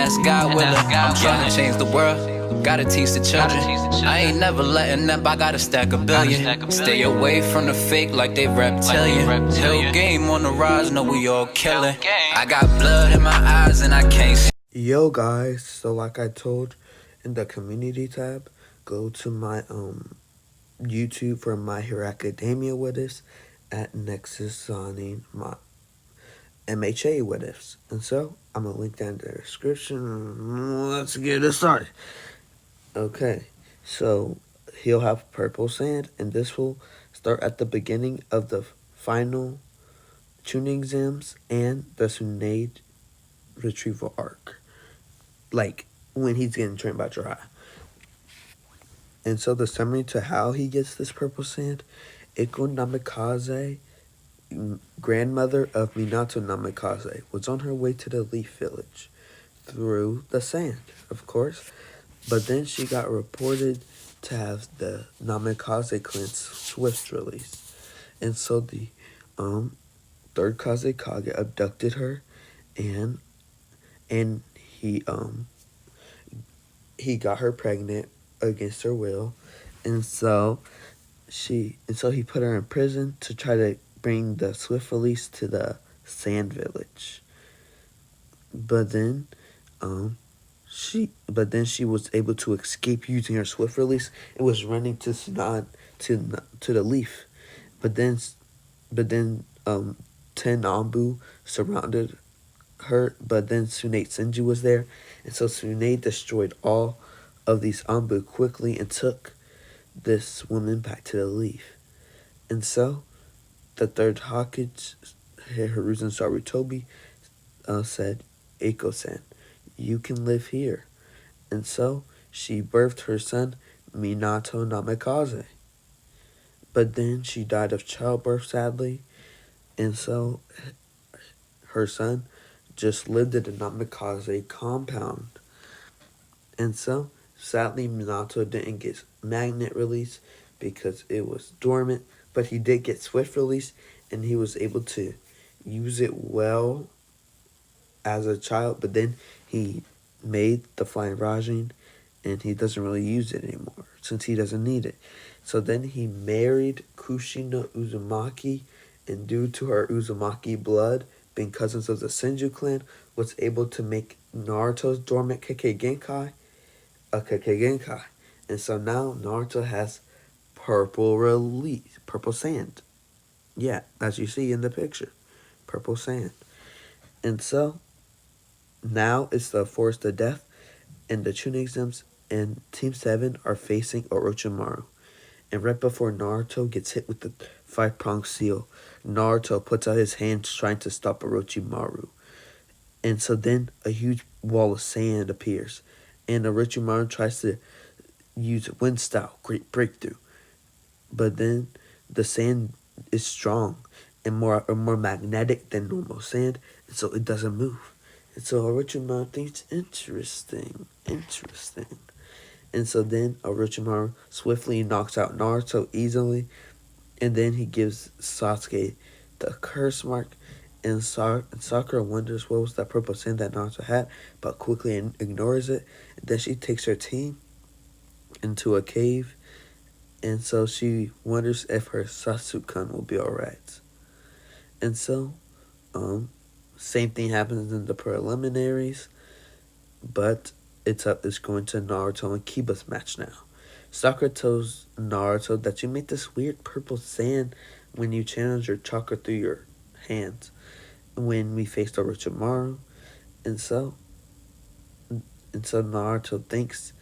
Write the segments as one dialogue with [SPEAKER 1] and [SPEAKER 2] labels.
[SPEAKER 1] That's God willing. I'm trying to change the world. Gotta teach the children. I ain't never letting up. I gotta stack a billion. Stay away from the fake like they reptilian. Hill game on the rise, know we all killing. I got blood in my eyes and I can't see.
[SPEAKER 2] Yo guys, so like I told in the community tab, go to my YouTube for My Hero Academia with us at Nexus signing my MHA with us. And so I'm gonna link that in the description. Let's get it started. Okay, so he'll have purple sand, and this will start at the beginning of the final tuning exams and the Tsunade retrieval arc. Like when he's getting trained by Jiraiya. And so the summary to how he gets this purple sand, Iko Namikaze, grandmother of Minato Namikaze, was on her way to the Leaf Village through the sand, of course. But then she got reported to have the Namikaze clan's swift release. And so the third Kazekage abducted her and he got her pregnant against her will, and so he put her in prison to try to bring the swift release to the Sand Village. But then she was able to escape using her swift release and was running to the Leaf. But then 10 Ambu surrounded her, but then Tsunade Senju was there, and so Tsunade destroyed all of these Ambu quickly and took this woman back to the Leaf. And so the third Hokage, Hiruzen Sarutobi, said, Eiko-san, you can live here. And so she birthed her son, Minato Namikaze. But then she died of childbirth, sadly, and so her son just lived in the Namikaze compound. And so, sadly, Minato didn't get magnet release because it was dormant, but he did get swift release, and he was able to use it well as a child, but then he made the Flying Rajin, and he doesn't really use it anymore since he doesn't need it. So then he married Kushina Uzumaki, and due to her Uzumaki blood being cousins of the Senju clan, was able to make Naruto's dormant Kekkei Genkai a Kekkei Genkai. And so now Naruto has purple sand. Yeah, as you see in the picture, purple sand. And so now it's the Forest of Death, and the Chunin exams and Team 7 are facing Orochimaru. And right before Naruto gets hit with the 5-pronged seal, Naruto puts out his hands trying to stop Orochimaru. And so then a huge wall of sand appears, and Orochimaru tries to use wind style, great breakthrough. But then the sand is strong and more magnetic than normal sand, and so it doesn't move. And so Orochimaru thinks, interesting. And so then Orochimaru swiftly knocks out Naruto easily, and then he gives Sasuke the curse mark, and Sakura wonders what was that purple sand that Naruto had, but quickly ignores it. And then she takes her team into a cave, and so she wonders if her Sasuke will be alright. And so, same thing happens in the preliminaries, but it's going to Naruto and Kiba's match now. Sakura tells Naruto that you made this weird purple sand when you channeled your chakra through your hands when we faced Orochimaru. And so Naruto thinks,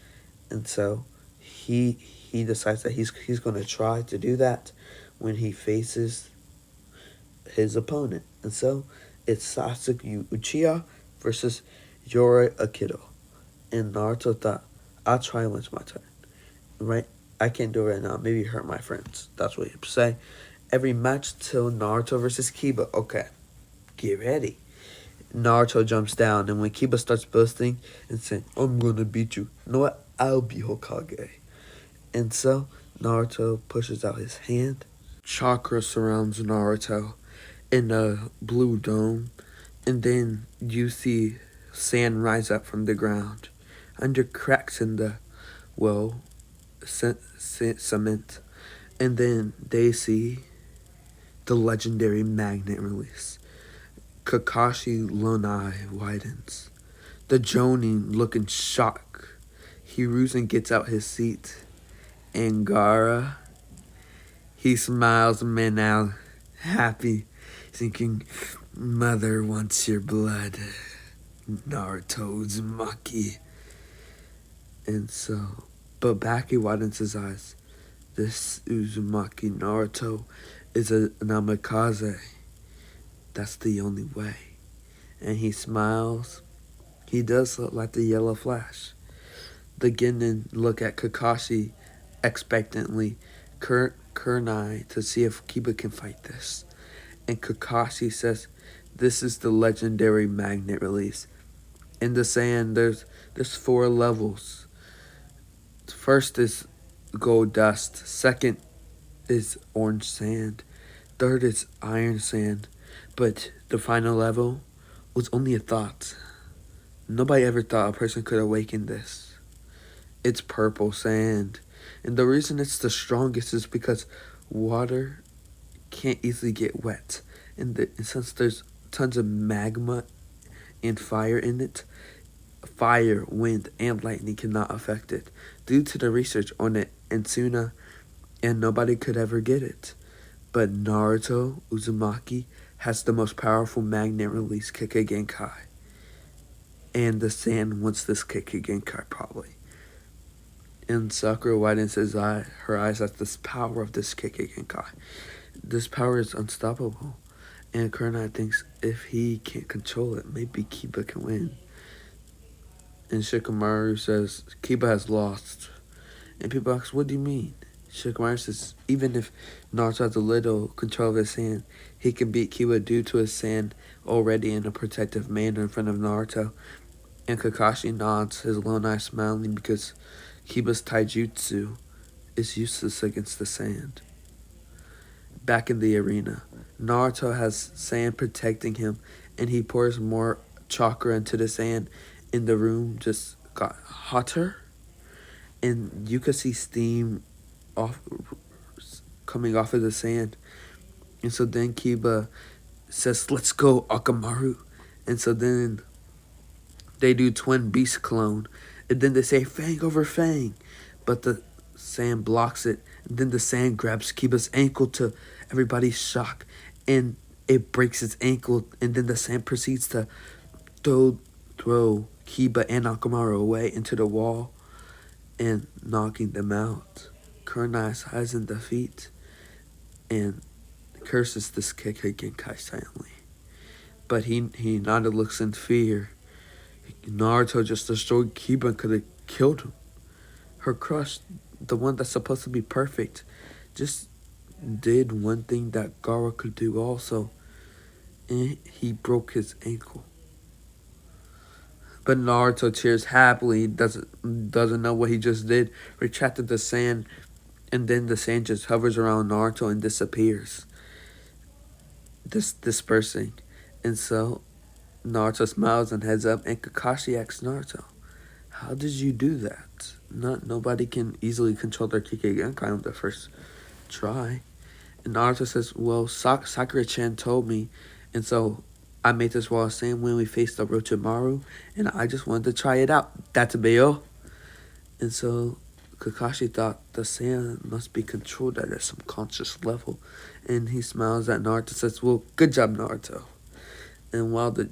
[SPEAKER 2] and so he decides that he's going to try to do that when he faces his opponent. And so it's Sasuke Uchiha versus Yori Aikido. And Naruto thought, I'll try when it's my turn. Right? I can't do it right now. Maybe hurt my friends. That's what you say. Every match till Naruto versus Kiba. Okay. Get ready. Naruto jumps down, and when Kiba starts boasting and saying, I'm gonna beat you. You know what? I'll be Hokage. And so Naruto pushes out his hand. Chakra surrounds Naruto in a blue dome. And then you see sand rise up from the ground. Under cracks in the, well, cement. And then they see the legendary magnet release. Kakashi Lonai widens. The Jonin look in shock. Hiruzen gets out his seat. And Gaara, he smiles man now, happy, thinking, Mother wants your blood, Naruto Uzumaki. And so, but Baki widens his eyes. This Uzumaki Naruto is a namikaze. That's the only way. And he smiles. He does look like the yellow flash. The Genin look at Kakashi expectantly, Kunai to see if Kiba can fight this. And Kakashi says, this is the legendary magnet release. In the sand, there's 4 levels. First is gold dust. Second is orange sand. Third is iron sand. But the final level was only a thought. Nobody ever thought a person could awaken this. It's purple sand. And the reason it's the strongest is because water can't easily get wet. And since there's tons of magma and fire in it, fire, wind, and lightning cannot affect it. Due to the research on it in Suna, and nobody could ever get it. But Naruto Uzumaki has the most powerful magnet release Kikki-Genkai. And the sand wants this Kikki-Genkai probably. And Sakura widens her eyes at this power of this Kikki-Genkai. This power is unstoppable. And Kunai thinks if he can't control it, maybe Kiba can win. And Shikamaru says, Kiba has lost. And people ask, what do you mean? Shikamaru says, even if Naruto has a little control of his sand, he can beat Kiba due to his sand already in a protective manner in front of Naruto. And Kakashi nods, his lone eye smiling because Kiba's taijutsu is useless against the sand. Back in the arena, Naruto has sand protecting him, and he pours more chakra into the sand, and the room just got hotter, and you could see steam coming off of the sand. And so then Kiba says, let's go, Akamaru. And so then they do twin beast clone. And then they say fang over fang. But the sand blocks it. And then the sand grabs Kiba's ankle to everybody's shock. And it breaks its ankle. And then the sand proceeds to throw Kiba and Akamaru away into the wall and knocking them out. Kunai sighs in defeat and curses this Kikki-Genkai silently. But he Hinata looks in fear. Naruto just destroyed Kiba and could have killed him. Her crush, the one that's supposed to be perfect, just did one thing that Gaara could do also. And he broke his ankle. But Naruto cheers happily, doesn't know what he just did, retracted the sand, and then the sand just hovers around Naruto and disappears. Dispersing. And so Naruto smiles and heads up, and Kakashi asks Naruto, how did you do that? Nobody can easily control their Kikki-Genkai on the first try. And Naruto says, well, Sakura-chan told me, and so I made this wall of sand when we faced Orochimaru, and I just wanted to try it out. That's Bayo. And so Kakashi thought the sand must be controlled at a subconscious level. And he smiles at Naruto and says, well, good job, Naruto. And while the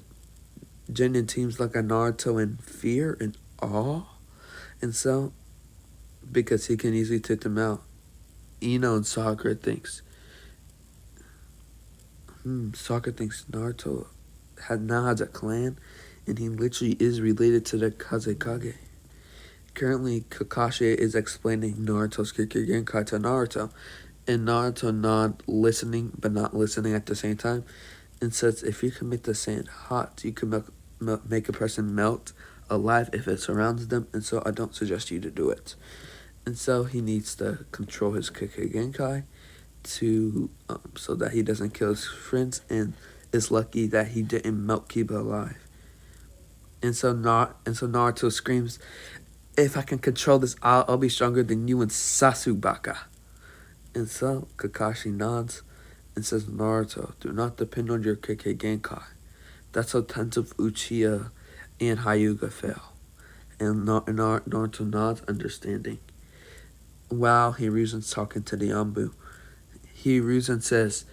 [SPEAKER 2] Genin teams look at Naruto in fear and awe, and so, because he can easily take them out, Ino and Sakura thinks Naruto now has a clan, and he literally is related to the Kazekage. Currently, Kakashi is explaining Naruto's Kikki-Genkai to Naruto, and Naruto nods, listening but not listening at the same time, and says if you can make the sand hot, you can make a person melt alive if it surrounds them, and so I don't suggest you to do it. And so he needs to control his Kikki-Genkai to so that he doesn't kill his friends, and is lucky that he didn't melt Kiba alive. And so Naruto screams, "If I can control this, I'll be stronger than you and Sasubaka." And so Kakashi nods and says, "Naruto, do not depend on your Kekkei Genkai. That's how tons of Uchiha and Hyuga fail." And Naruto nods, understanding. While Hiruzen's talking to the Anbu, Hiruzen says,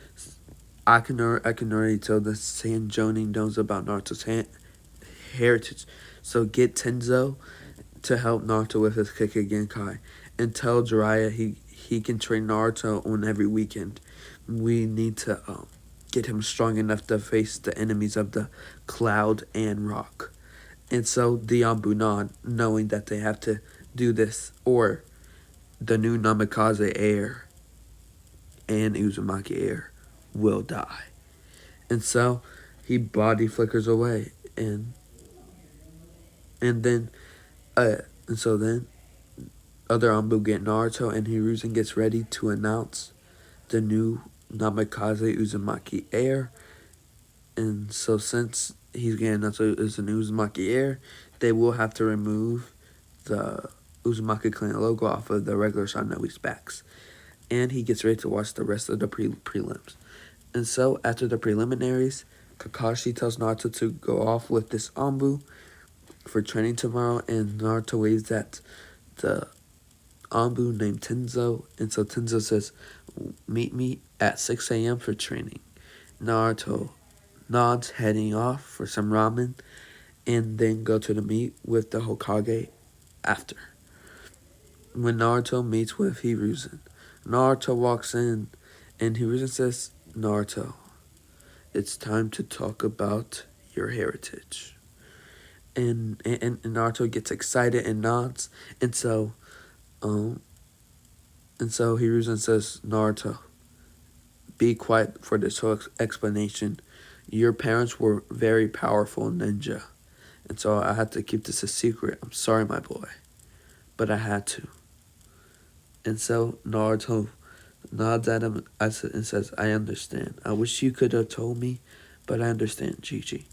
[SPEAKER 2] I can already tell the Saiyan Jonin knows about Naruto's heritage. So get Tenzo to help Naruto with his Kekkei Genkai. And tell Jiraiya he can train Naruto on every weekend. We need to get him strong enough to face the enemies of the Cloud and Rock. And so the Anbu nod, knowing that they have to do this, or the new Namikaze heir and Uzumaki heir will die. And so he body flickers away, and then uh and so then other Anbu get Naruto, and Hiruzen gets ready to announce the new Namikaze Uzumaki heir. And so since he's getting announced as an Uzumaki heir, they will have to remove the Uzumaki clan logo off of the regular Shinobi's backs. And he gets ready to watch the rest of the prelims. And so after the preliminaries, Kakashi tells Naruto to go off with this Anbu for training tomorrow, and Naruto waves at the Anbu named Tenzo, and so Tenzo says, "Meet me at 6 a.m. for training." Naruto nods, heading off for some ramen, and then go to the meet with the Hokage after. When Naruto meets with Hiruzen, Naruto walks in, and Hiruzen says, "Naruto, it's time to talk about your heritage." And Naruto gets excited and nods, and so um Hiruzen says, "Naruto, be quiet for this whole explanation. Your parents were very powerful ninja, and so I had to keep this a secret. I'm sorry, my boy, but I had to." And so Naruto nods at him and says, "I understand. I wish you could have told me, but I understand, Gigi."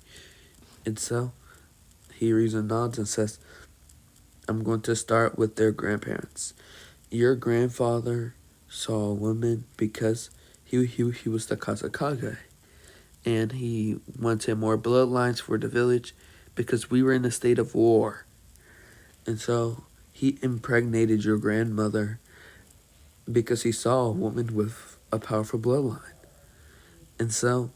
[SPEAKER 2] And so Hiruzen nods and says, "I'm going to start with their grandparents. Your grandfather saw a woman because he was the Kazakage, and he wanted more bloodlines for the village because we were in a state of war. And so he impregnated your grandmother because he saw a woman with a powerful bloodline." And so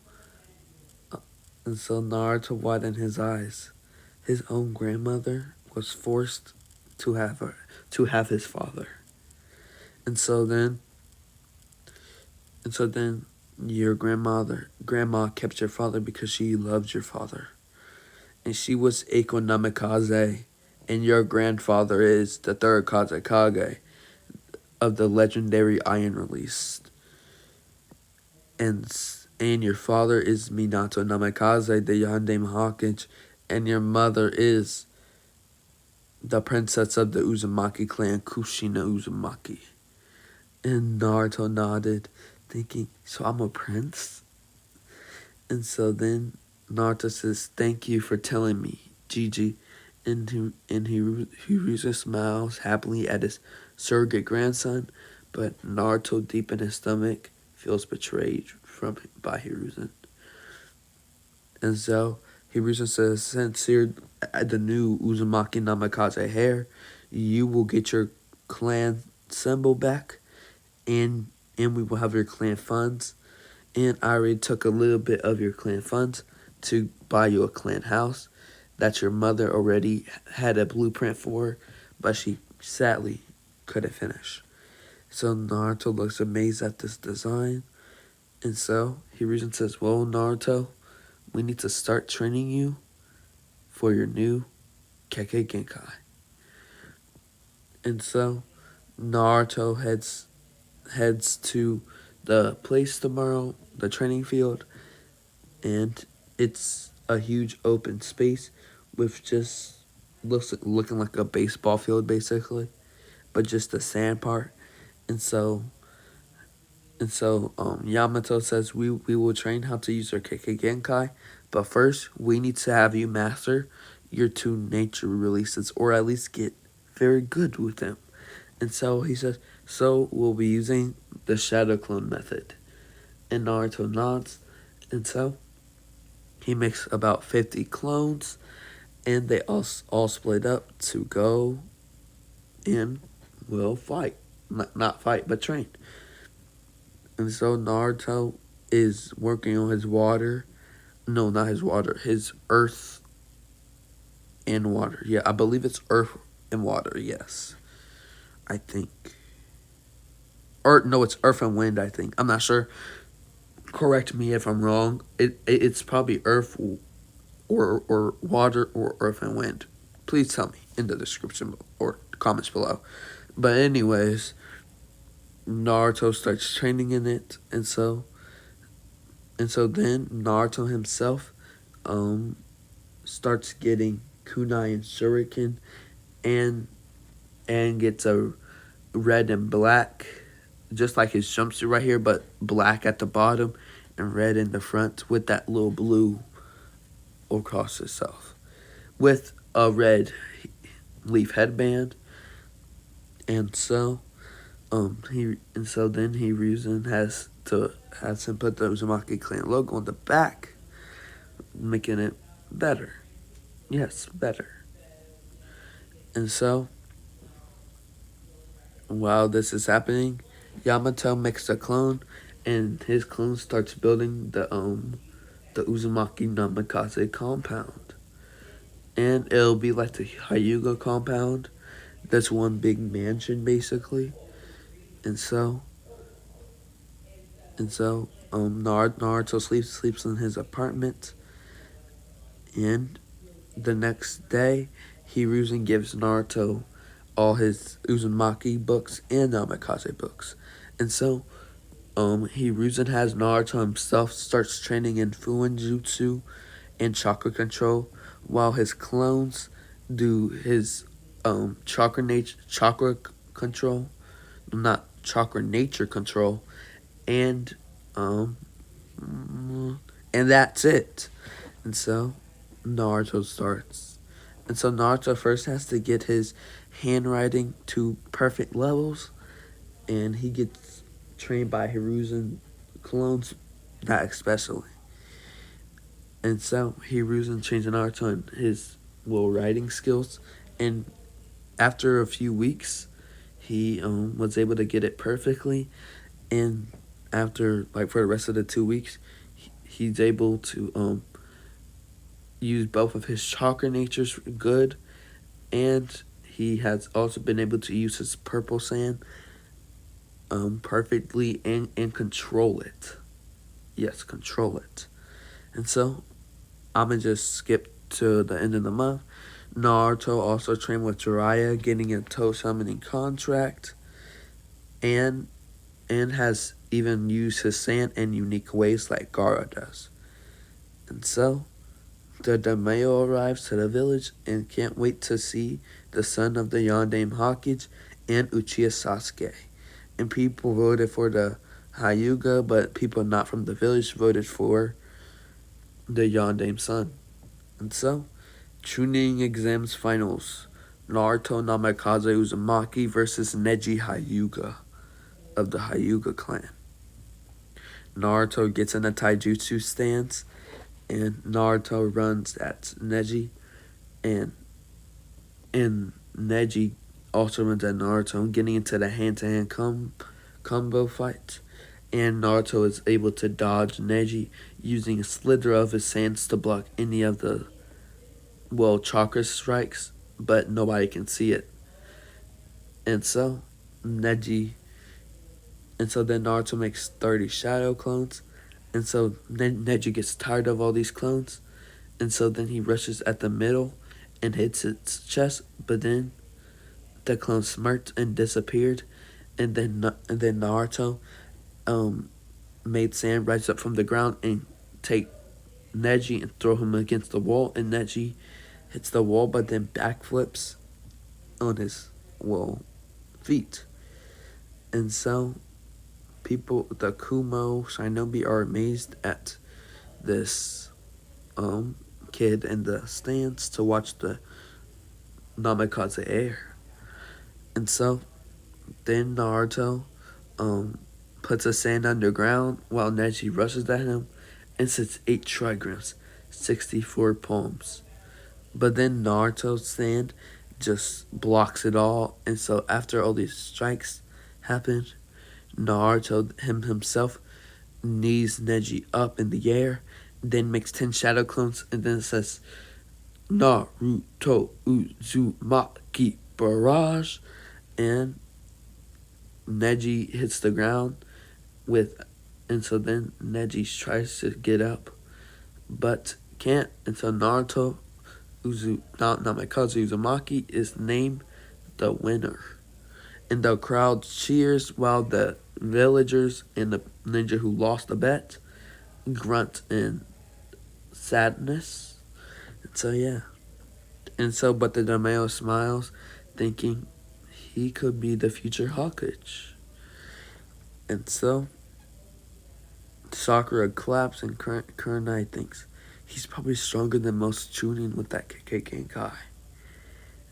[SPEAKER 2] Naruto widened his eyes. His own grandmother was forced to have his father. And so then your grandma kept your father because she loved your father. And she was Eiko Namikaze, and your grandfather is the third Kazekage of the legendary Iron Release. And your father is Minato Namikaze, the Yandere Hawkage, and your mother is the princess of the Uzumaki clan, Kushina Uzumaki. And Naruto nodded, thinking, "So I'm a prince?" And so then Naruto says, "Thank you for telling me, Gigi." And Hiruzen smiles happily at his surrogate grandson, but Naruto, deep in his stomach, feels betrayed by Hiruzen. And so Hiruzen says, "Since you're the new Uzumaki Namikaze heir, you will get your clan symbol back, and we will have your clan funds. And I already took a little bit of your clan funds to buy you a clan house that your mother already had a blueprint for, but she sadly couldn't finish." So Naruto looks amazed at this design. And so Hiruzen says, "Well, Naruto, we need to start training you for your new Kekkei Genkai." And so Naruto heads to the place tomorrow, the training field, and it's a huge open space with just looking like a baseball field basically, but just the sand part. And so Yamato says, we will train how to use our Kekkei Genkai, but first we need to have you master your two nature releases, or at least get very good with them. And so he says, so we'll be using the shadow clone method. And Naruto nods, and so he makes about 50 clones, and they all split up to go and will fight. Not fight, but train. And so Naruto is working on his water. No, not his water. His earth and water. Yeah, I believe it's earth and water, yes. I think. Or, no, it's earth and wind, I think. I'm not sure. Correct me if I'm wrong. It's probably earth or water or earth and wind. Please tell me in the description or comments below. But anyways, Naruto starts training in it, and so then Naruto himself starts getting kunai and shuriken, and gets a red and black, just like his jumpsuit right here, but black at the bottom and red in the front with that little blue across itself, with a red leaf headband. And so then Hiruzen has him put the Uzumaki clan logo on the back, making it better. Yes, better. And so while this is happening, Yamato makes a clone, and his clone starts building the Uzumaki Namikaze compound. And it'll be like the Hyuga compound. That's one big mansion basically. And so Naruto sleeps in his apartment, and the next day Hiruzen gives Naruto all his Uzumaki books and Namikaze books. And so Hiruzen has Naruto himself starts training in Fuin Jutsu and chakra control, while his clones do his chakra control, not chakra nature control, and and that's it. And so Naruto starts. And so Naruto first has to get his handwriting to perfect levels, and he gets trained by Hiruzen clones, not especially. And so Hiruzen trains Naruto in his little writing skills, and after a few weeks, he was able to get it perfectly, and after for the rest of the 2 weeks, he's able to use both of his chakra natures good, and he has also been able to use his purple sand perfectly and control it. Yes, control it. And so I'm gonna just skip to the end of the month. Naruto also trained with Jiraiya, getting a toe summoning contract, and has even used his sand in unique ways like Gaara does. And so the Daimyo arrives to the village and can't wait to see the son of the Yondaime Hokage and Uchiha Sasuke. And people voted for the Hyuga, but people not from the village voted for the Yondaime son. And so, Chunin exams finals. Naruto Namikaze Uzumaki versus Neji Hyuga of the Hyuga clan. Naruto gets in a taijutsu stance, and Naruto runs at Neji, and Neji also runs at Naruto, getting into the hand-to-hand combo fight. And Naruto is able to dodge Neji using a slither of his sands to block any of the chakra strikes, but nobody can see it. And so then Naruto makes 30 shadow clones, and so then Neji gets tired of all these clones, and so then he rushes at the middle and hits its chest, but then the clone smirked and disappeared, and then Naruto made sand rise up from the ground and take Neji and throw him against the wall, and Neji hits the wall but then backflips on his feet. And so the Kumo Shinobi are amazed at this kid in the stands to watch the Namikaze air. And so then Naruto um, puts a sand underground while Neji rushes at him and sets 8 trigrams, 64 poems. But then Naruto's sand just blocks it all, and so after all these strikes happen, Naruto himself knees Neji up in the air, then makes 10 shadow clones, and then says, Naruto Uzumaki Barrage, and Neji hits the ground with, and so then Neji tries to get up, but can't, and so Naruto Namikaze Uzumaki is named the winner. And the crowd cheers while the villagers and the ninja who lost the bet grunt in sadness. And so yeah. And so but the Domeo smiles, thinking he could be the future Hawkage. And so Sakura claps and Kurenai thinks he's probably stronger than most Chunin with that Kai.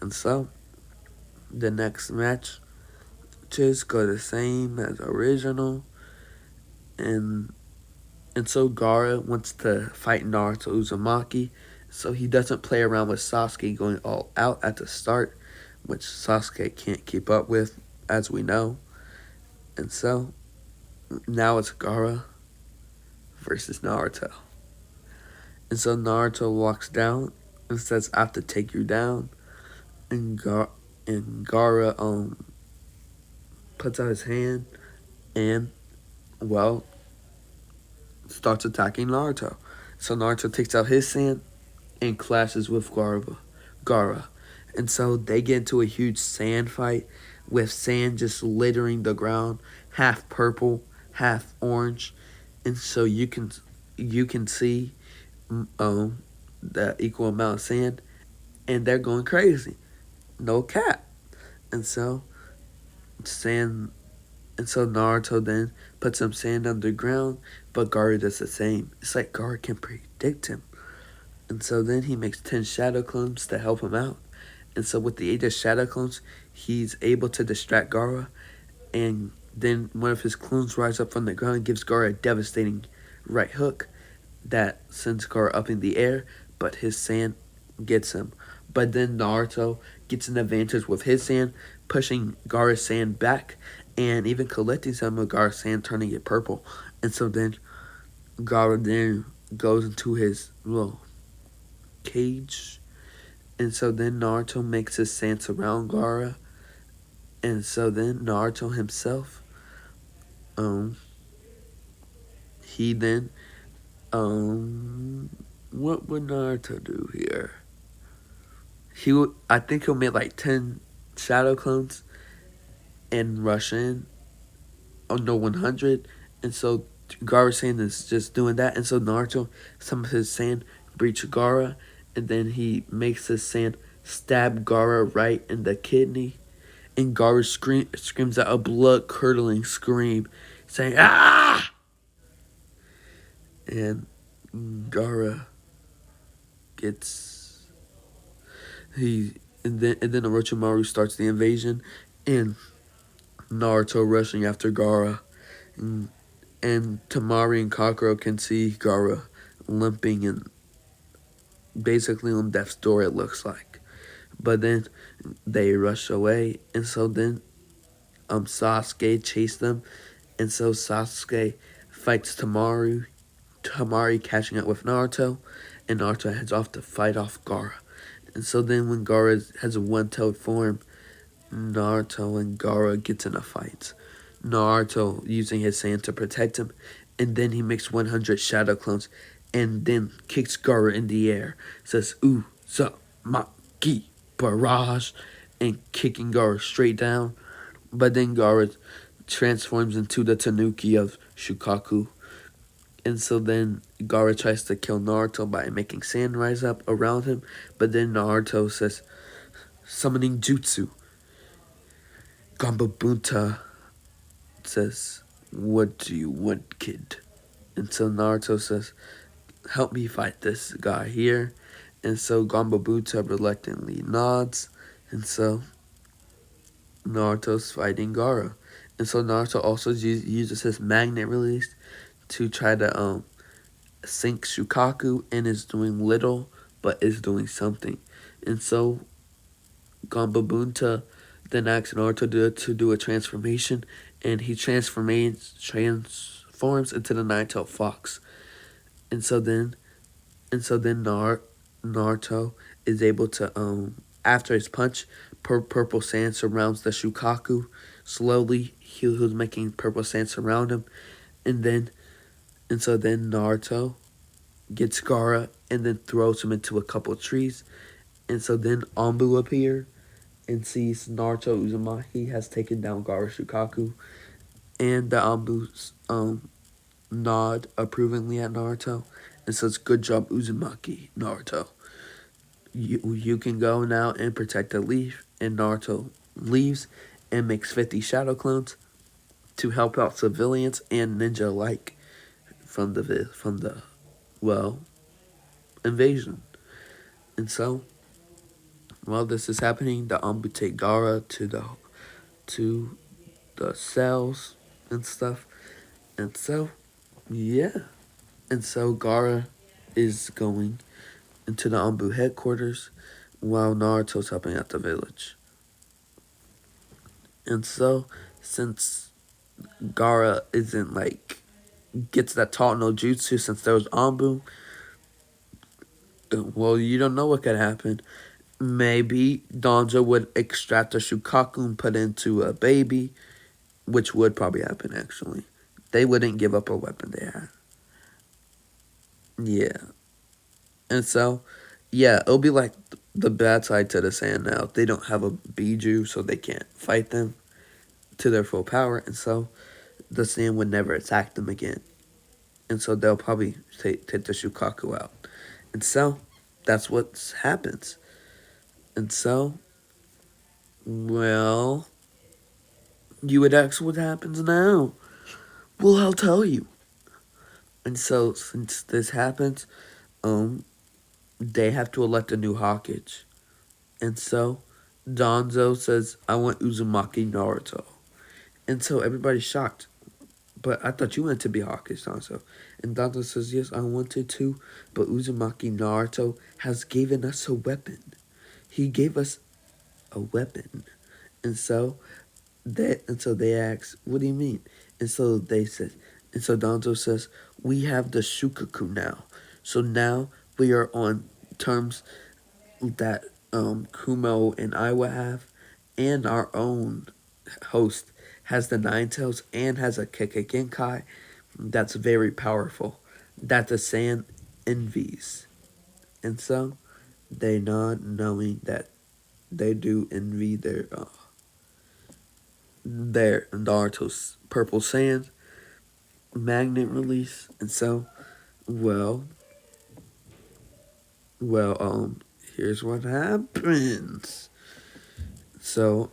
[SPEAKER 2] And so the next match just go the same as original, and so Gaara wants to fight Naruto Uzumaki, so he doesn't play around with Sasuke going all out at the start, which Sasuke can't keep up with, as we know. And so now it's Gaara versus Naruto. And so Naruto walks down and says, "I have to take you down," and Gaara puts out his hand and, well, starts attacking Naruto. So Naruto takes out his sand and clashes with Gaara. And so they get into a huge sand fight with sand just littering the ground, half purple, half orange. And so you can see the equal amount of sand, and they're going crazy. No cap. And so sand And so Naruto then puts some sand underground, but Gaara does the same. It's like Gaara can predict him. And so then he makes 10 shadow clones to help him out. And so with the aid of shadow clones, he's able to distract Gaara. And then one of his clones rises up from the ground and gives Gaara a devastating right hook that sends Gaara up in the air, but his sand gets him. But then Naruto gets an advantage with his sand, pushing Gaara's sand back, and even collecting some of Gaara's sand, turning it purple. And so then Gaara then goes into his little cage. And so then Naruto makes his sand surround Gaara. And so then Naruto himself, he then, what would Naruto do here? I think he'll make like 10 shadow clones and rush in. Oh no, 100. And so Gaara's sand is just doing that. And so Naruto, some of his sand breach Gaara, and then he makes his sand stab Gaara right in the kidney. And Gaara screams out a blood-curdling scream, saying, "Ah!" And Gaara gets... And then Orochimaru starts the invasion, and Naruto rushing after Gaara. And Temari and Kakuro can see Gaara limping and basically on death's door, it looks like. But then they rush away, and so then Sasuke chased them, and so Sasuke fights Temari catching up with Naruto, and Naruto heads off to fight off Gaara. And so then when Gaara has a one-tailed form, Naruto and Gaara gets in a fight. Naruto using his sand to protect him, and then he makes 100 shadow clones, and then kicks Gaara in the air, says Uzumaki Barrage, and kicking Gaara straight down. But then Gaara transforms into the Tanuki of Shukaku. And so then Gaara tries to kill Naruto by making sand rise up around him, but then Naruto says, summoning jutsu. Gambabunta says, "What do you want, kid?" And so Naruto says, "Help me fight this guy here." And so Gambabuta reluctantly nods. And so Naruto's fighting Gaara. And so Naruto also uses his magnet release to try to sink Shukaku and is doing little but is doing something. And so Gambabunta then asks Naruto to do a transformation, and he transforms into the Nine-Tailed Fox. And so then Naruto is able to after his punch, purple sand surrounds the Shukaku. Slowly, he was making purple sand surround him, and so then Naruto gets Gaara and then throws him into a couple of trees. And so then Anbu appears and sees Naruto Uzumaki has taken down Gaara Shukaku, and the Anbus nod approvingly at Naruto and says, "Good job, Uzumaki, Naruto. You can go now and protect the leaf." And Naruto leaves and makes 50 shadow clones to help out civilians and ninja alike from the well invasion. And so while this is happening, the Anbu take Gaara to the cells and stuff. And so yeah. And so Gaara is going into the Anbu headquarters while Naruto's helping out the village. And so since Gaara isn't gets that taught no jutsu since there was Anbu, well, you don't know what could happen. Maybe Donzo would extract a Shukaku and put into a baby, which would probably happen actually. They wouldn't give up a weapon they had. Yeah. And so, yeah, it'll be like the bad side to the sand now. They don't have a Biju, so they can't fight them to their full power. And so, the sand would never attack them again. And so, they'll probably take the Shukaku out. And so, that's what happens. And so, well, you would ask what happens now. Well, I'll tell you. And so, since this happens, they have to elect a new Hokage. And so, Donzo says, "I want Uzumaki Naruto." And so everybody's shocked. "But I thought you wanted to be Hokage, Donzo." And Donzo says, "Yes, I wanted to, but Uzumaki Naruto has given us a weapon. He gave us a weapon." And so they ask, "What do you mean?" And so Donzo says, "We have the Shukaku now. So now we are on terms that Kumo and Iwa have, and our own host has the Nine Tails and has a Kekkei that's very powerful, that the sand envies." And so they nod, knowing that they do envy their Naruto's purple sand magnet release. And so, well, here's what happens. So,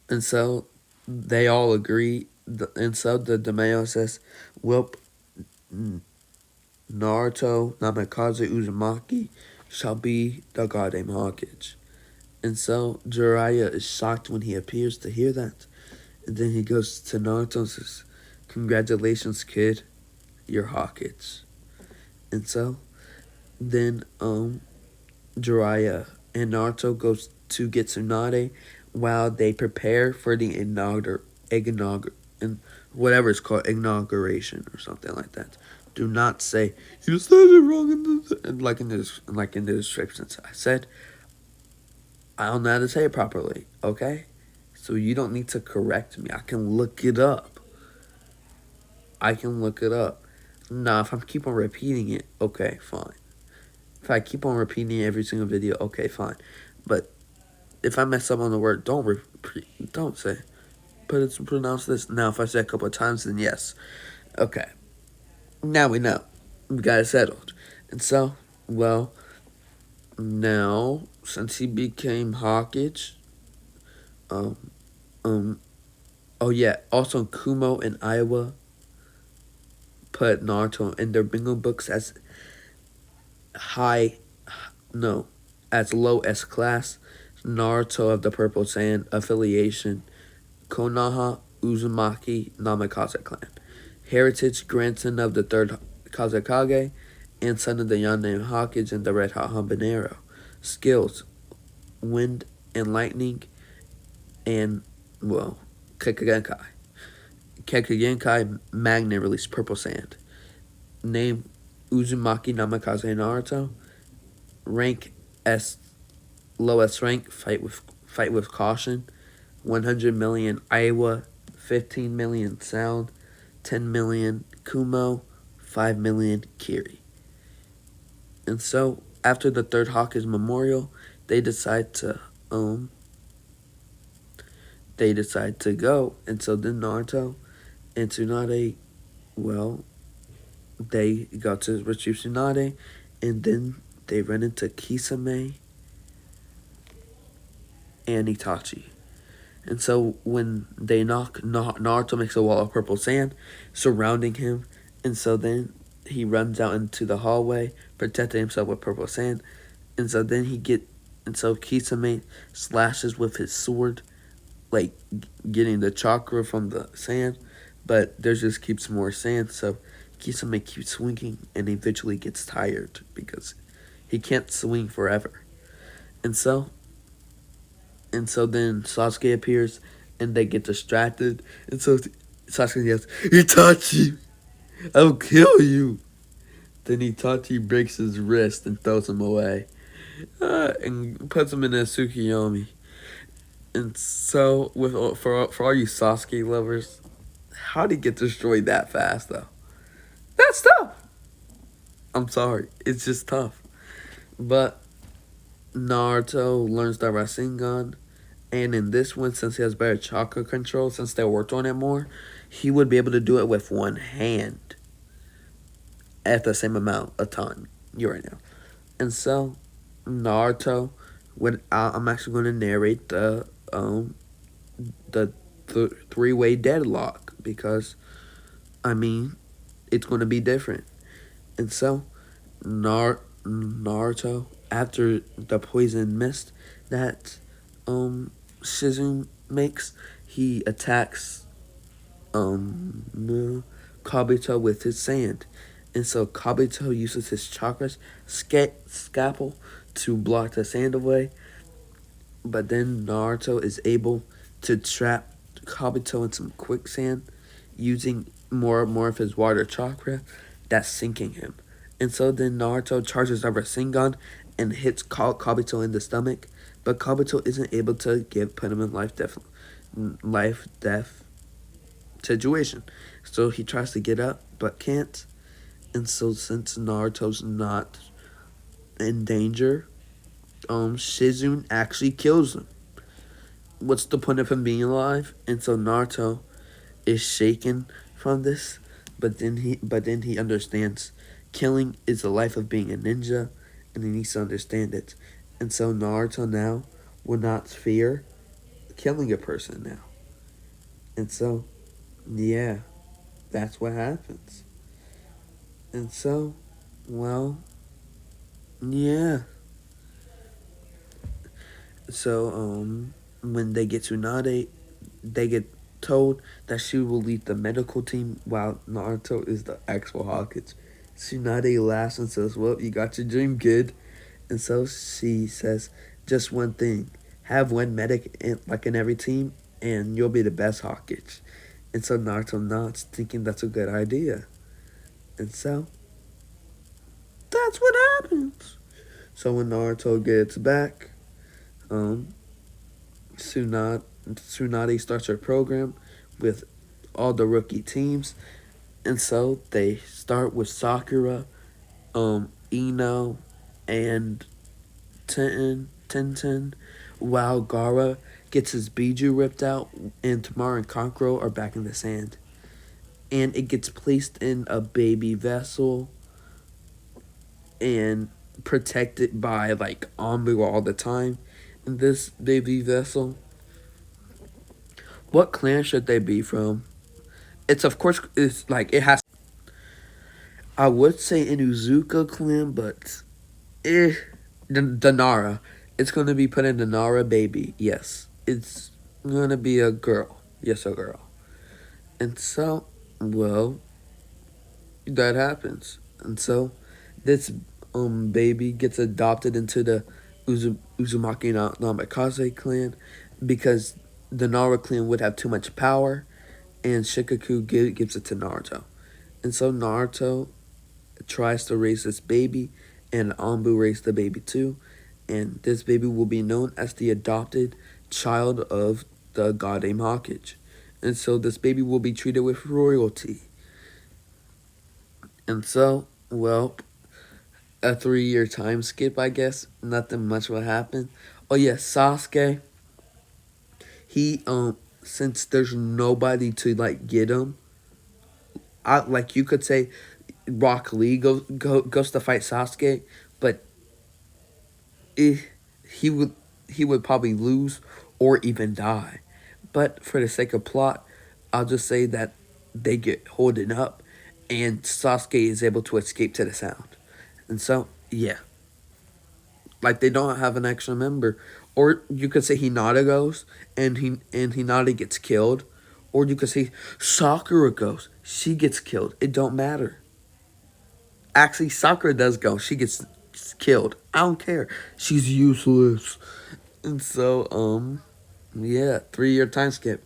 [SPEAKER 2] and so they all agree. And so the Daimyo says, "Well, Naruto Namikaze Uzumaki shall be the goddamn Hokage." And so Jiraiya is shocked when he appears to hear that. And then he goes to Naruto and says, "Congratulations, kid, you're Hokage." And so then Jiraiya and Naruto goes to get Tsunade while they prepare for the whatever it's called, inauguration or something like that. Do not say "you said it wrong" in the descriptions. I said I don't know how to say it properly. Okay, so you don't need to correct me. I can look it up. Now, if I keep on repeating it, okay, fine. If I keep on repeating it every single video, okay, fine. But if I mess up on the word, don't say. But it's pronounced this. Now, if I say it a couple of times, then yes. Okay. Now we know. We got it settled. And so, well, now, since he became Hawkage, um, oh yeah, also Kumo and Iowa put Naruto in their bingo books as high, no, as low as class, Naruto of the Purple Sand affiliation, Konoha Uzumaki Namikaze clan. Heritage, grandson of the third Kazekage, and son of the Yonne Hawkins and the Red Hot Habanero. Skills, wind and lightning, and, well, Kekagenkai. Kekagenkai Magnet release Purple Sand. Name Uzumaki Namikaze Naruto. Rank S, lowest rank, fight with caution. 100 million Iowa, 15 million Sound, 10 million Kumo, 5 million Kiri. And so after the third Hawkins Memorial, they decide to go, and so then Naruto and Tsunade, well, they go to retrieve Tsunade, and then they run into Kisame and Itachi. And so when they knock, Naruto makes a wall of purple sand surrounding him, and so then he runs out into the hallway, protecting himself with purple sand, and so then Kisame slashes with his sword, like getting the chakra from the sand, but there just keeps more sand, so Kisame keeps swinging and eventually gets tired because he can't swing forever. And so then Sasuke appears and they get distracted, and so Sasuke yells, "Itachi, I'll kill you!" Then Itachi breaks his wrist and throws him away, and puts him in a Tsukiyomi. And so, for all you Sasuke lovers, how'd he get destroyed that fast, though? That's tough. I'm sorry, it's just tough. But Naruto learns the Rasengan, and in this one, since he has better chakra control, since they worked on it more, he would be able to do it with one hand at the same amount of time. You right now. And so, Naruto, I'm actually going to narrate the three-way deadlock because, I mean, it's going to be different. And so, Naruto, after the poison mist that Shizune makes, he attacks Kabuto with his sand. And so Kabuto uses his chakras scalpel to block the sand away. But then Naruto is able to trap Kabuto in some quicksand using more of his water chakra that's sinking him. And so then Naruto charges over Rasengan and hits Kabuto in the stomach, but Kabuto isn't able to put him in life death situation. So he tries to get up but can't. And so since Naruto's not in danger, Shizune actually kills him. What's the point of him being alive? And so Naruto is shaken from this, but then he understands killing is the life of being a ninja, and he needs to understand it. And so Naruto now will not fear killing a person now. And so, yeah, that's what happens. And so, well, yeah. So, when they get to Nade, they get told that she will lead the medical team while Naruto is the actual Hawkins. Tsunade laughs and says, "Well, you got your dream, kid." And so she says, "Just one thing. Have one medic in every team, and you'll be the best Hawkins." And so Naruto nods, thinking that's a good idea. And so, that's what happens. So when Naruto gets back, Tsunade starts her program with all the rookie teams. And so they start with Sakura, Ino, and Tenten, while Gaara gets his Biju ripped out, and Tamara and Kankuro are back in the sand. And it gets placed in a baby vessel and protected by like Anbu all the time. In this baby vessel, what clan should they be from? It's of course it's like it has. I would say Inuzuka clan, but Eh, the Nara. It's gonna be put in the Nara baby. Yes, it's gonna be a girl. Yes, a girl. And so, well, that happens. And so, this baby gets adopted into the Uzumaki Namikaze clan because the Nara clan would have too much power, and Shikaku gives it to Naruto. And so Naruto tries to raise this baby, and Anbu raised the baby too, and this baby will be known as the adopted child of the god named Hawkage. And so this baby will be treated with royalty. And so, well, a 3 year time skip, I guess. Nothing much will happen. Oh yeah, Sasuke. He since there's nobody to like get him, like you could say, Rock Lee goes to fight Sasuke, but eh, he would he would probably lose or even die. But for the sake of plot, I'll just say that they get holding up, and Sasuke is able to escape to the sound. And so, yeah, like they don't have an extra member, or you could say Hinata goes, and Hinata gets killed, or you could say Sakura goes, she gets killed. It don't matter. Actually, Sakura does go. She gets killed. I don't care. She's useless. And so, yeah, 3 year time skip.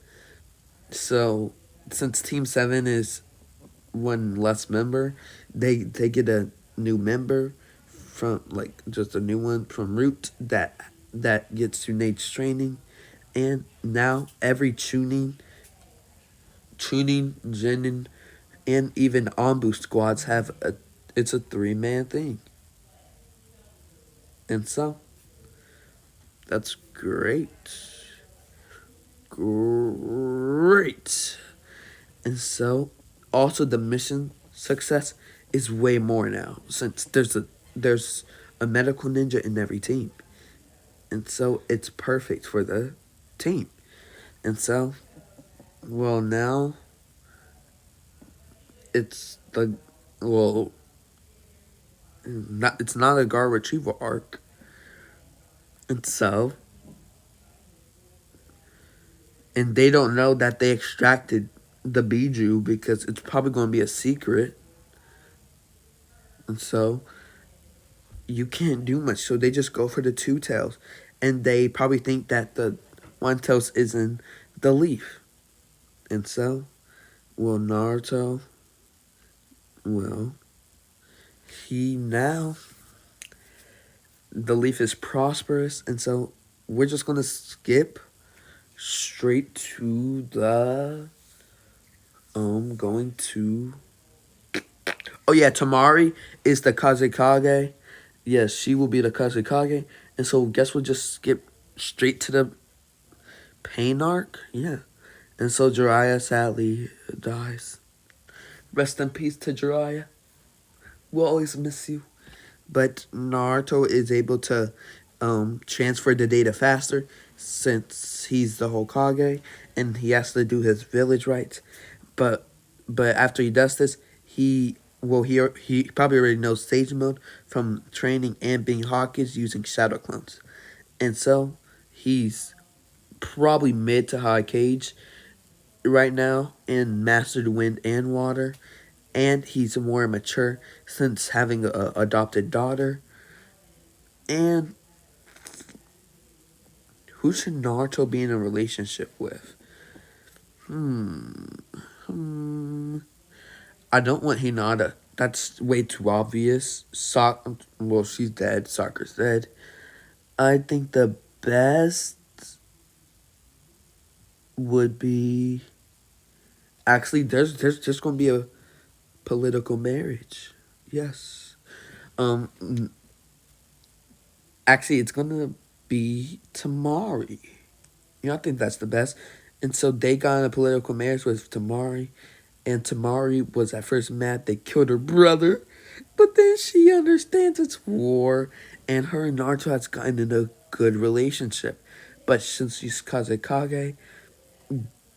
[SPEAKER 2] So, since Team 7 is one less member, they get a new member from, like, just a new one from Root that gets Tsunade's training. And now every tuning, Genin, and even Anbu squads have it's a 3-man thing. And so, that's great. Great. And so, also the mission success is way more now since there's a medical ninja in every team. And so it's perfect for the team. And so, well, now it's the well not it's not a guard retrieval arc. And so, and they don't know that they extracted the Biju because it's probably going to be a secret. And so you can't do much. So they just go for the two tails, and they probably think that the one tails is in the leaf. And so, well, Naruto, well, he now the leaf is prosperous, and so we're just gonna skip straight to the going to oh yeah, Tamari is the Kazekage. Yes, she will be the Kazekage. And so guess we'll just skip straight to the pain arc? Yeah. And so Jiraiya sadly dies. Rest in peace to Jiraiya. We'll always miss you. But Naruto is able to transfer the data faster since he's the Hokage and he has to do his village rites. But after he does this, he probably already knows Sage Mode from training and being Hawkins using Shadow Clones. And so he's probably mid to high cage right now in Mastered Wind and Water. And he's more mature since having a adopted daughter. And who should Naruto be in a relationship with? I don't want Hinata. That's way too obvious. Well, she's dead. Sakura's dead. I think the best would be actually there's just gonna be a political marriage. Yes. Actually, it's gonna be Tamari. You know, I think that's the best. And so they got in a political marriage with Tamari, and Tamari was at first mad they killed her brother, but then she understands it's war, and her and Naruto has gotten in a good relationship. But since she's Kazekage,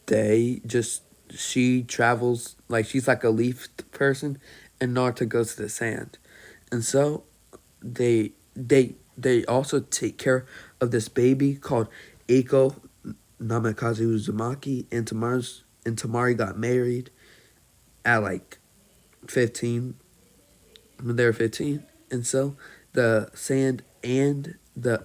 [SPEAKER 2] they just she travels like she's like a leaf person, and Naruto goes to the sand, and so they they also take care of this baby called Eiko Namikaze Uzumaki, and Tamari got married at like 15 when they were 15, and so the sand and the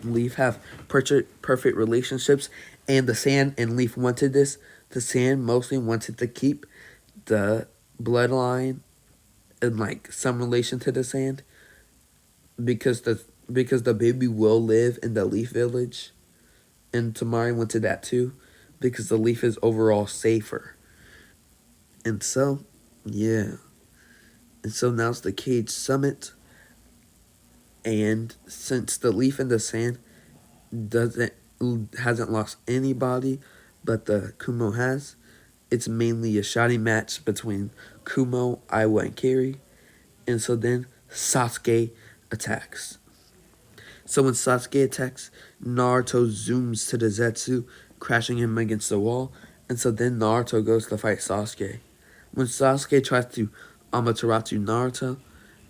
[SPEAKER 2] leaf have perfect relationships, and the sand and leaf wanted this. The sand mostly wanted to keep the bloodline in like some relation to the sand because the baby will live in the leaf village, and Tamari wanted that too because the leaf is overall safer. And so, yeah. And so now's the Cage Summit, and since the leaf in the sand doesn't hasn't lost anybody, but the Kumo has, it's mainly a shouting match between Kumo, Aiwa, and Kiri. And so then Sasuke attacks. So when Sasuke attacks, Naruto zooms to the Zetsu, crashing him against the wall. And so then Naruto goes to fight Sasuke. When Sasuke tries to Amaterasu Naruto,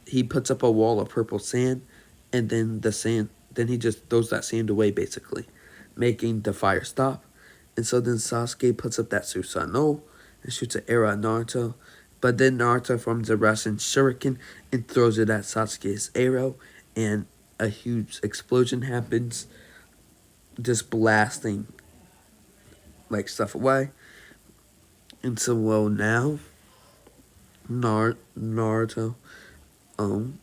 [SPEAKER 2] he puts up a wall of purple sand, and then he just throws that sand away basically, making the fire stop. And so then Sasuke puts up that Susanoo and shoots an arrow at Naruto. But then Naruto forms a Rasen Shuriken and throws it at Sasuke's arrow, and a huge explosion happens, just blasting like stuff away. And so well now Naruto um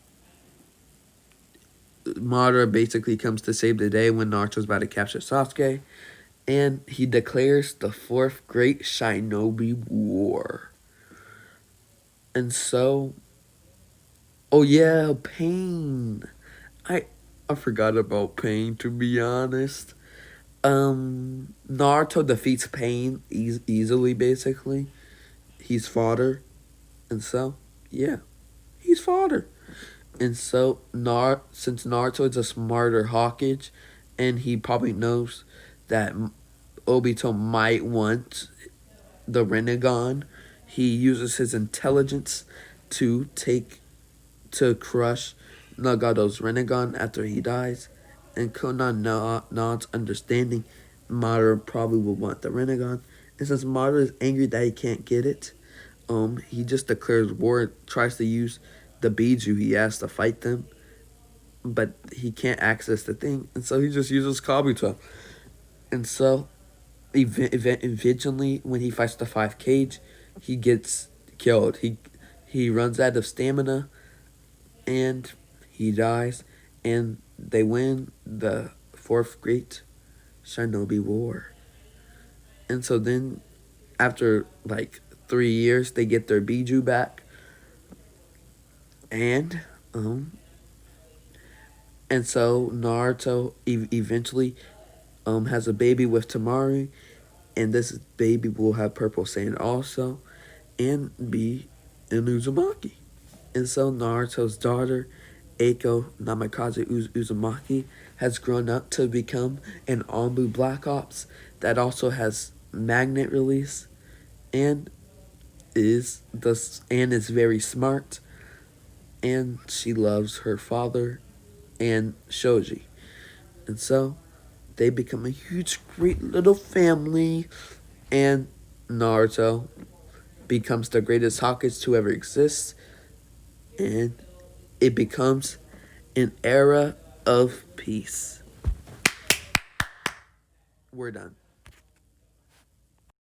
[SPEAKER 2] Madara basically comes to save the day when Naruto's about to capture Sasuke, and he declares the fourth great Shinobi War. And so, oh yeah, Pain. I forgot about Pain, to be honest. Naruto defeats Pain easily. Basically, he's fodder, and so yeah, he's fodder. And so, since Naruto is a smarter Hawkage, and he probably knows that Obito might want the Rinnegan, he uses his intelligence to crush Nagato's Rinnegan after he dies. And Konan Nod's understanding, Madara probably will want the Rinnegan. And since Madara is angry that he can't get it, he just declares war, tries to use the Biju he has to fight them, but he can't access the thing, and so he just uses Kabuto. And so, eventually, when he fights the 5 Cage, he gets killed. He runs out of stamina, and he dies, and they win the fourth great Shinobi War. And so then, after like 3 years, they get their Biju back, and so Naruto eventually has a baby with Tamari, and this baby will have purple sand also, and be an Uzumaki. And so Naruto's daughter, Eiko Namikaze Uzumaki, has grown up to become an Anbu Black Ops that also has magnet release, and is very smart, and she loves her father and Shoji. And so they become a huge, great little family, and Naruto becomes the greatest Hokage to ever exist, and it becomes an era of peace. We're done.